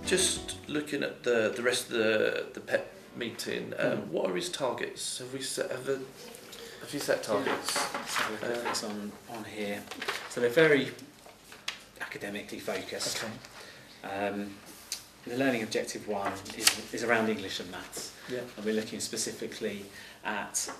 Just looking at the rest of the PEP meeting, what are his targets? Have you set targets? Let's have a look at this on here. So they're very academically focused. Okay. The learning objective 1 is around English and maths. Yeah. And we're looking specifically at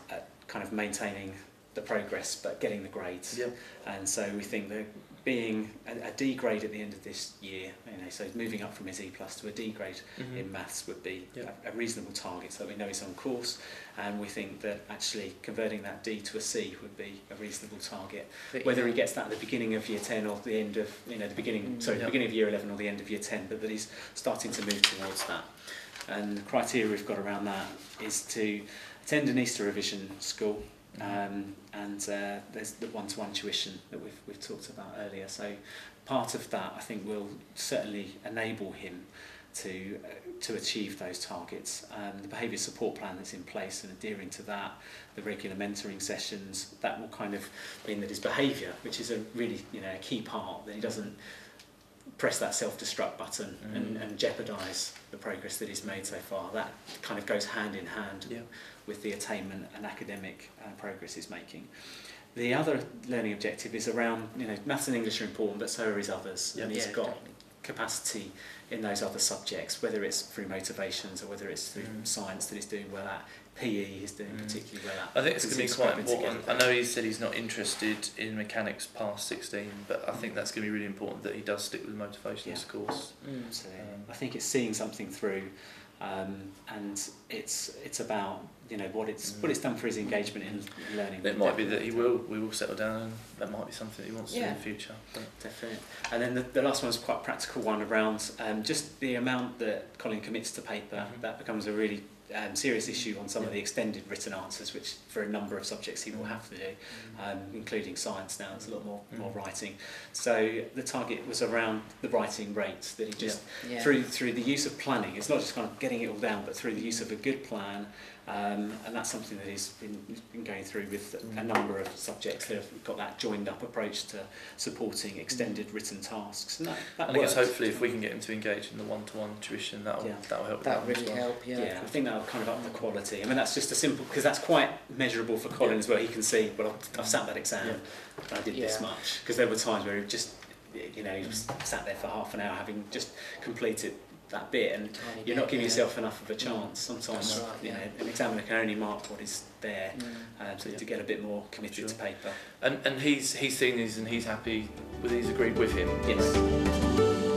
kind of maintaining the progress but getting the grades. Yep. And so we think that being a D grade at the end of this year, so moving up from his E plus to a D grade in maths would be a reasonable target, so we know he's on course, and we think that actually converting that D to a C would be a reasonable target. Whether he gets that at the beginning of year 10 or the end of, the beginning of year 11 or the end of year 10, but that he's starting to move towards that. And the criteria we've got around that is to attend an Easter revision school, and there's the one-to-one tuition that we've talked about earlier. So part of that, I think, will certainly enable him to achieve those targets. The behaviour support plan that's in place and adhering to that, the regular mentoring sessions, that will kind of mean that his behaviour, which is a really a key part, that he doesn't press that self-destruct button and jeopardise the progress that he's made so far. That kind of goes hand in hand with the attainment and academic progress he's making. The other learning objective is around, maths and English are important, but so are his others. And he's got capacity in those other subjects, whether it's through motivations or whether it's through science that he's doing well at. PE he's doing particularly well at. I think it's going to be quite important. I know he said he's not interested in mechanics past 16, but I think that's going to be really important that he does stick with the motivations course. I think it's seeing something through, and it's about what it's done for his engagement in learning. It might be that we will settle down, and that might be something that he wants to do in the future. Definitely. And then the last one is quite a practical one around just the amount that Colin commits to paper. That becomes a really serious issue on some of the extended written answers, which for a number of subjects he will have to do, including science now. There's a lot more writing. So the target was around the writing rates, that he just through the use of planning, it's not just kind of getting it all down, but through the use of a good plan. And that's something that he's been going through with a number of subjects that have got that joined up approach to supporting extended written tasks. And that I guess hopefully if we can get him to engage in the one-to-one tuition, that'll help. That'll really help. Yeah, I think that'll kind of up the quality. I mean, that's just a simple, because that's quite measurable for Colin as well. He can see, well, I've sat that exam and I did this much. Because there were times where he just, he sat there for half an hour having just completed that bit, and you're not giving yourself enough of a chance. Sometimes an examiner can only mark what is there, so to get a bit more committed to paper. And he's seen these and he's happy with these, agreed with him. Yes.